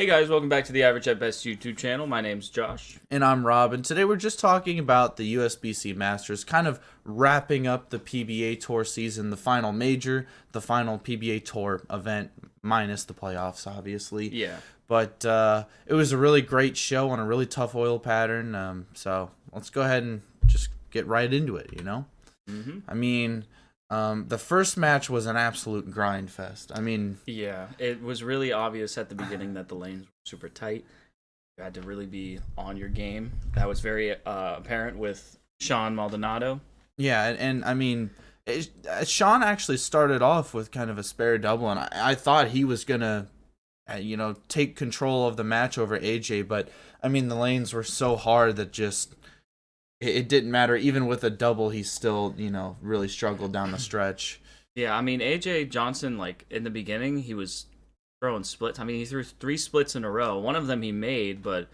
Hey guys, welcome back to the Average at Best YouTube channel. My name's Josh. And I'm Rob, and today we're just talking about the USBC Masters, kind of wrapping up the PBA Tour season, the final major, the final PBA Tour event, minus the playoffs, obviously. Yeah. But it was a really great show on a really tough oil pattern, so let's go ahead and just get right into it, Mm-hmm. I mean, the first match was an absolute grind fest. Yeah, it was really obvious at the beginning that the lanes were super tight. You had to really be on your game. That was very apparent with Sean Maldonado. Yeah, and I mean, Sean actually started off with kind of a spare double, and I thought he was going to, take control of the match over AJ, but, I mean, the lanes were so hard that just, it didn't matter. Even with a double, he still, really struggled down the stretch. Yeah, I mean, AJ Johnson, like, in the beginning, he was throwing splits. I mean, he threw 3 splits in a row. One of them he made, but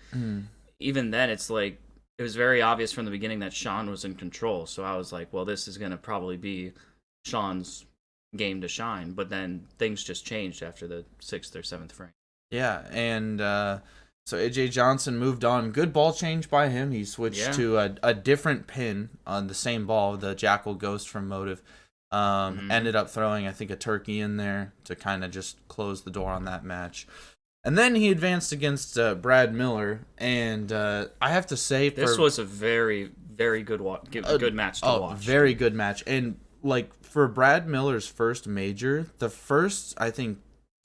even then, it's like, it was very obvious from the beginning that Sean was in control. So I was like, well, this is going to probably be Sean's game to shine. But then things just changed after the 6th or 7th frame. Yeah, and so AJ Johnson moved on. Good ball change by him. He switched to a different pin on the same ball, the Jackal Ghost from Motive. Ended up throwing, I think, a turkey in there to kind of just close the door on that match. And then he advanced against Brad Miller, and I have to say, this was a very, very good good match to watch. Very good match. And like for Brad Miller's first major, the first, I think,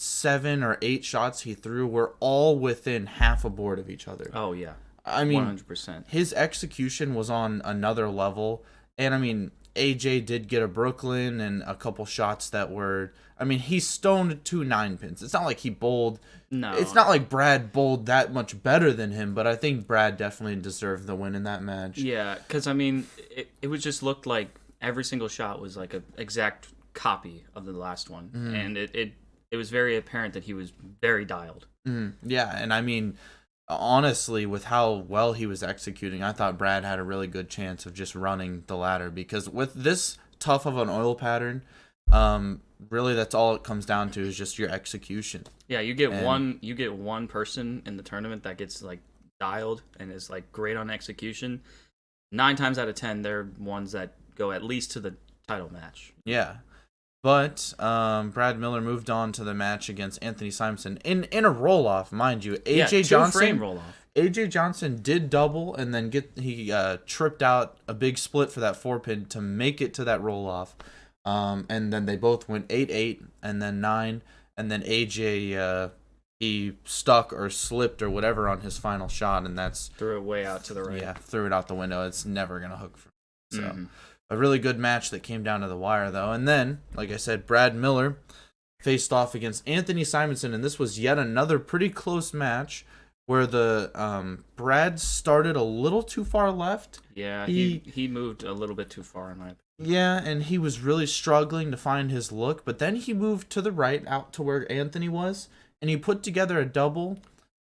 7 or 8 shots he threw were all within half a board of each other. Oh yeah, I mean, 100%. His execution was on another level, and I mean, AJ did get a Brooklyn and a couple shots that were, I mean, he stoned 2 9-pins. It's not like he bowled. No. It's not like Brad bowled that much better than him, but I think Brad definitely deserved the win in that match. Yeah, because, I mean, it was just looked like every single shot was like an exact copy of the last one. And it was very apparent that he was very dialed. Yeah, and I mean, honestly, with how well he was executing, I thought Brad had a really good chance of just running the ladder, because with this tough of an oil pattern, really that's all it comes down to is just your execution. Yeah, you get one person in the tournament that gets like dialed and is like great on execution. 9 times out of 10, they're ones that go at least to the title match. Yeah. But Brad Miller moved on to the match against Anthony Simonsen in a roll-off, mind you. AJ Johnson, frame roll-off. AJ Johnson did double and then he tripped out a big split for that 4-pin to make it to that roll-off. And then they both went 8-8 and then 9, and then AJ he stuck or slipped or whatever on his final shot, and that's threw it way out to the right. Yeah, threw it out the window. It's never gonna hook for him. So. A really good match that came down to the wire, though. And then, like I said, Brad Miller faced off against Anthony Simonson, and this was yet another pretty close match where the Brad started a little too far left. Yeah, he moved a little bit too far in my opinion. Yeah, and he was really struggling to find his look, but then he moved to the right out to where Anthony was, and he put together a double.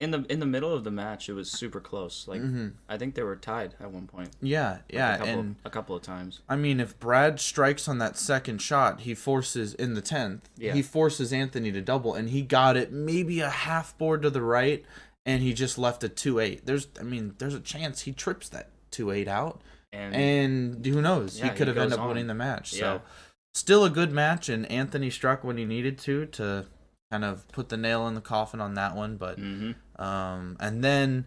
In the middle of the match, it was super close. Like I think they were tied at one point. Yeah, like a couple of times. I mean, if Brad strikes on that second shot, he forces in the 10th. Yeah. He forces Anthony to double, and he got it maybe a half board to the right, and he just left a 2-8. There's a chance he trips that 2-8 out, and who knows? He could have ended up winning the match. So, still a good match, and Anthony struck when he needed to kind of put the nail in the coffin on that one, but and then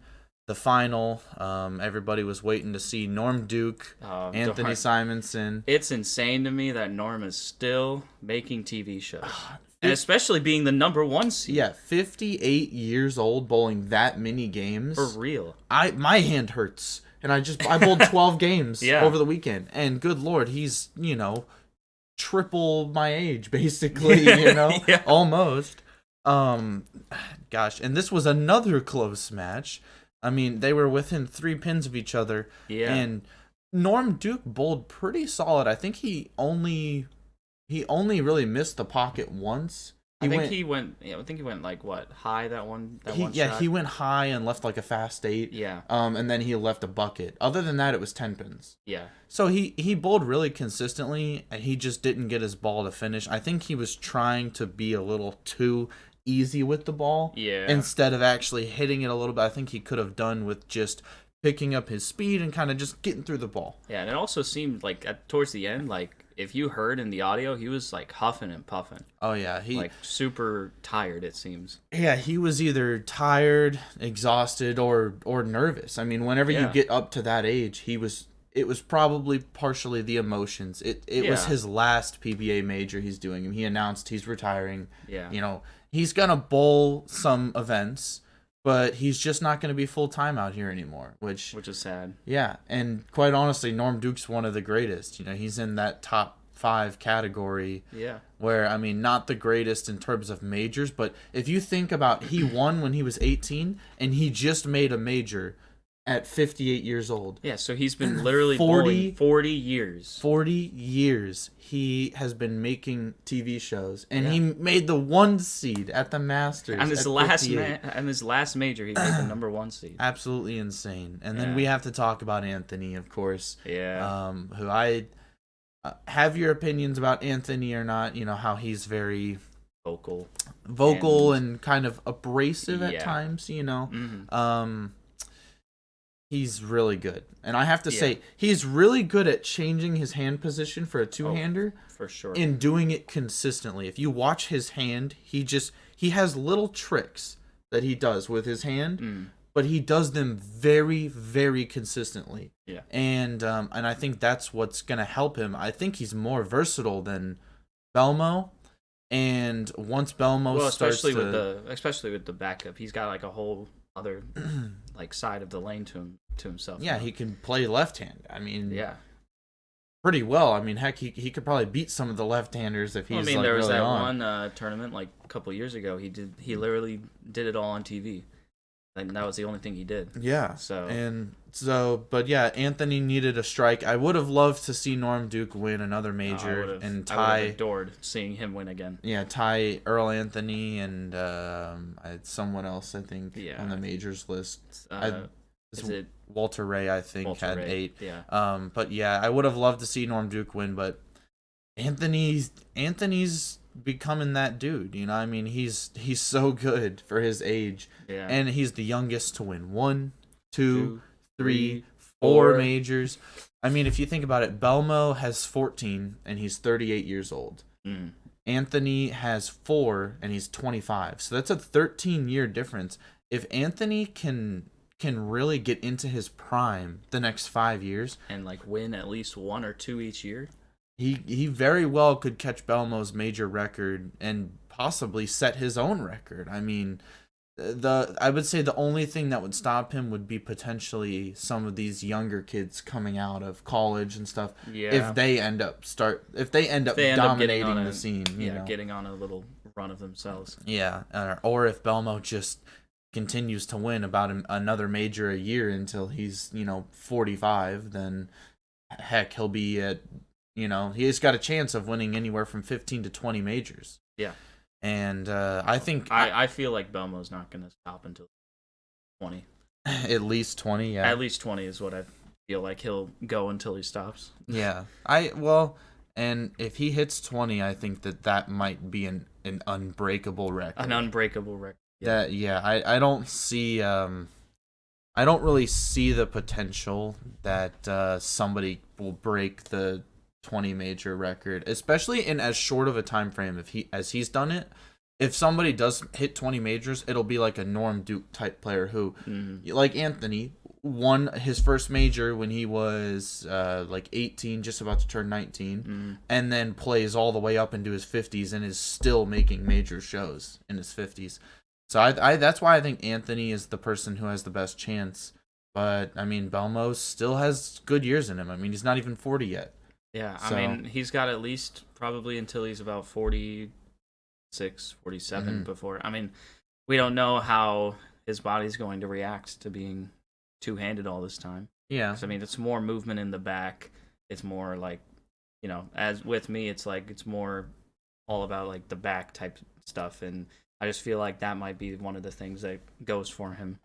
the final, everybody was waiting to see Norm Duke, Anthony Simonson. It's insane to me that Norm is still making TV shows, and especially being the #1 seed. Yeah, 58 years old, bowling that many games for real. My hand hurts, and I bowled 12 games over the weekend, and good lord, he's triple my age, basically, almost. Gosh, and this was another close match. I mean, they were within 3 pins of each other. Yeah. And Norm Duke bowled pretty solid. I think he only really missed the pocket once. I think he went like what, high that one shot? Yeah, he went high and left like a fast 8. Yeah. And then he left a bucket. Other than that, it was 10 pins. Yeah. So he bowled really consistently, and he just didn't get his ball to finish. I think he was trying to be a little too easy with the ball. Yeah. Instead of actually hitting it a little bit. I think he could have done with just picking up his speed and kind of just getting through the ball. Yeah, and it also seemed like towards the end, like if you heard in the audio, he was like huffing and puffing. Oh yeah, he like super tired. It seems. Yeah, he was either tired, exhausted, or nervous. I mean, whenever you get up to that age, it was probably partially the emotions. It was his last PBA major he's doing. He announced he's retiring. Yeah. You know, he's gonna bowl some events, but he's just not going to be full-time out here anymore, which is sad. Yeah, and quite honestly, Norm Duke's one of the greatest. You know, he's in that top 5 category. Yeah. Where, I mean, not the greatest in terms of majors, but if you think about, he won when he was 18, and he just made a major at 58 years old. Yeah, so he's been literally 40 years. 40 years he has been making TV shows, and he made the 1 seed at the Masters. And his last major, he made the number 1 seed. Absolutely insane. And then we have to talk about Anthony, of course. Yeah. Who I have your opinions about Anthony or not. You know, how he's very vocal and kind of abrasive at times, you know. Mm-hmm. He's really good. And I have to say, he's really good at changing his hand position for a two-hander. For sure. And doing it consistently. If you watch his hand, he has little tricks that he does with his hand, but he does them very, very consistently. Yeah. And I think that's what's going to help him. I think he's more versatile than Belmo. And once Belmo especially with the backup, he's got like a whole other like side of the lane to himself. Yeah, he can play left hand. I mean, pretty well. I mean, heck, he could probably beat some of the left-handers if he's there was really that on. one tournament like a couple years ago. He literally did it all on TV. And that was the only thing he did. Yeah. But yeah, Anthony needed a strike. I would have loved to see Norm Duke win another major and tie. I would have adored seeing him win again. Yeah, tie Earl Anthony and someone else, I think, on the majors list. Is it Walter Ray? I think had 8. Yeah. But yeah, I would have loved to see Norm Duke win, but Anthony's becoming that dude, you know. I mean, he's so good for his age, and he's the youngest to win 1, 2, 3, 4 majors. I mean, if you think about it, Belmo has 14 and he's 38 years old. Anthony has 4 and he's 25, so that's a 13-year difference. If Anthony can really get into his prime the next 5 years and like win at least 1 or 2 each year, He very well could catch Belmo's major record and possibly set his own record. I mean, I would say the only thing that would stop him would be potentially some of these younger kids coming out of college and stuff. Yeah. If they end up dominating the scene, you know, getting on a little run of themselves. Yeah, or if Belmo just continues to win about another major a year until he's 45, then heck, he'll be at. You know, he's got a chance of winning anywhere from 15 to 20 majors. Yeah. And I think... I feel like Belmo's not going to stop until 20. At least 20, yeah. At least 20 is what I feel like he'll go until he stops. Yeah. And if he hits 20, I think that might be an unbreakable record. An unbreakable record. Yeah. I don't see... I don't really see the potential that somebody will break the 20 major record, especially in as short of a time frame as he's done it. If somebody does hit 20 majors, it'll be like a Norm Duke type player who, like Anthony, won his first major when he was like 18, just about to turn 19, and then plays all the way up into his 50s and is still making major shows in his 50s. So I that's why I think Anthony is the person who has the best chance. But I mean, Belmo still has good years in him. I mean, he's not even 40 yet. Yeah, I mean, he's got at least probably until he's about 46, 47 before. I mean, we don't know how his body's going to react to being two-handed all this time. Yeah. I mean, it's more movement in the back. It's more like, as with me, it's like it's more all about like the back type stuff. And I just feel like that might be one of the things that goes for him.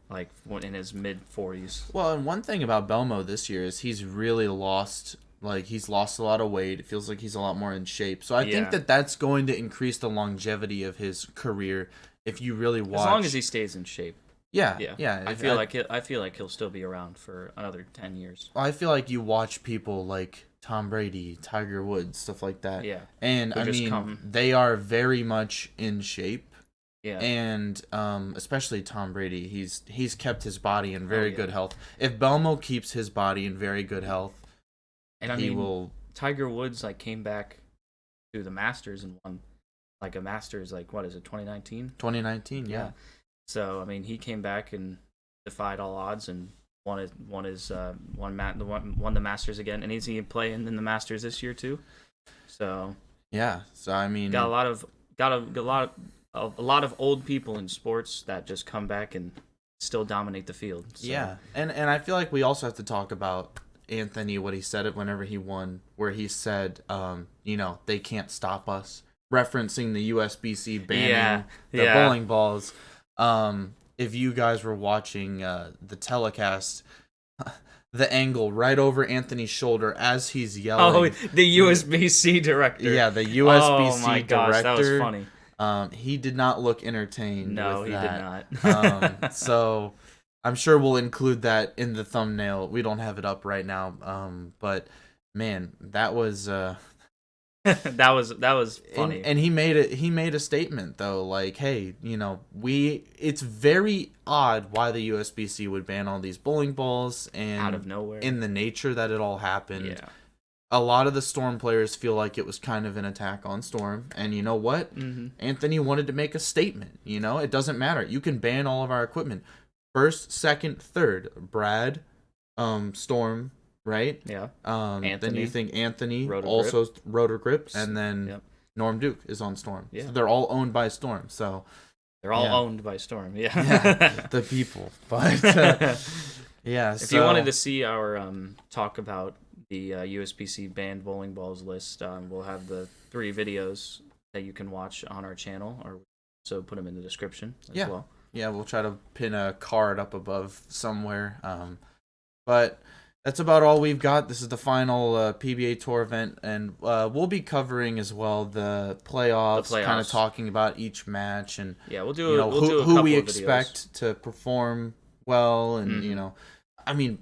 Like in his mid-40s. Well, and one thing about Belmo this year is he's really lost Like, he's lost a lot of weight. It feels like he's a lot more in shape. So I think that that's going to increase the longevity of his career if you really watch. As long as he stays in shape. Yeah. I feel like he'll still be around for another 10 years. I feel like you watch people like Tom Brady, Tiger Woods, stuff like that. Yeah. And they are very much in shape. Yeah. And especially Tom Brady, he's kept his body in very good health. If Belmo keeps his body in very good health, and he will. Tiger Woods came back to the Masters and won a Masters what is it, 2019? 2019, yeah. So he came back and defied all odds and won the Masters again, and he's going to play in the Masters this year too. So yeah, so got a lot of old people in sports that just come back and still dominate the field. So. Yeah, and I feel like we also have to talk about Anthony, what he said it whenever he won, where he said, they can't stop us, referencing the USBC banning the bowling balls. If you guys were watching the telecast, the angle right over Anthony's shoulder as he's yelling. Oh, the USBC director. Yeah, the USBC oh my gosh, director. That was funny. He did not look entertained. No, with he that. did not. So I'm sure we'll include that in the thumbnail. We don't have it up right now. But man, that was that was funny. And he made a statement though, like, hey, it's very odd why the USBC would ban all these bowling balls and out of nowhere in the nature that it all happened. Yeah. A lot of the Storm players feel like it was kind of an attack on Storm. And you know what? Mm-hmm. Anthony wanted to make a statement. It doesn't matter. You can ban all of our equipment. First, second, third. Brad, Storm, right? Yeah. Then you think Anthony, Rotor also Grip. Rotor Grips. And then Norm Duke is on Storm. Yeah. So they're all owned by Storm. So they're all owned by Storm. Yeah. The people. But, yeah. If you wanted to see our talk about the USBC banned bowling balls list, we'll have the 3 videos that you can watch on our channel, or so put them in the description as well. Yeah, we'll try to pin a card up above somewhere. But that's about all we've got. This is the final PBA Tour event, and we'll be covering as well the playoffs. Kind of talking about each match, and we'll do who we expect to perform well, and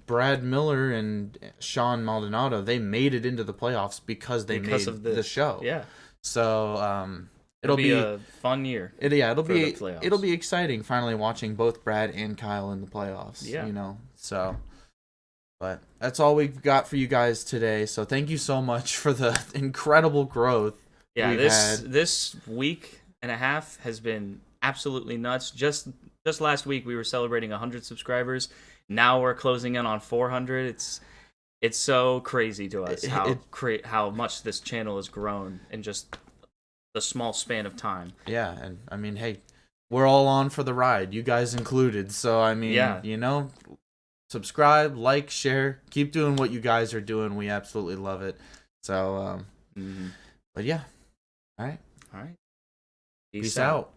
Brad Miller and Sean Maldonado, they made it into the playoffs because they made the show. Yeah. So it'll be a fun year. It'll be exciting finally watching both Brad and Kyle in the playoffs. Yeah. So. But that's all we've got for you guys today. So thank you so much for the incredible growth. Yeah, this week and a half has been absolutely nuts. Just last week we were celebrating 100 subscribers. Now we're closing in on 400. It's so crazy to us how much this channel has grown in just a small span of time. Yeah, and hey, we're all on for the ride, you guys included. So subscribe, like, share, keep doing what you guys are doing. We absolutely love it. So, but yeah. All right. Peace out.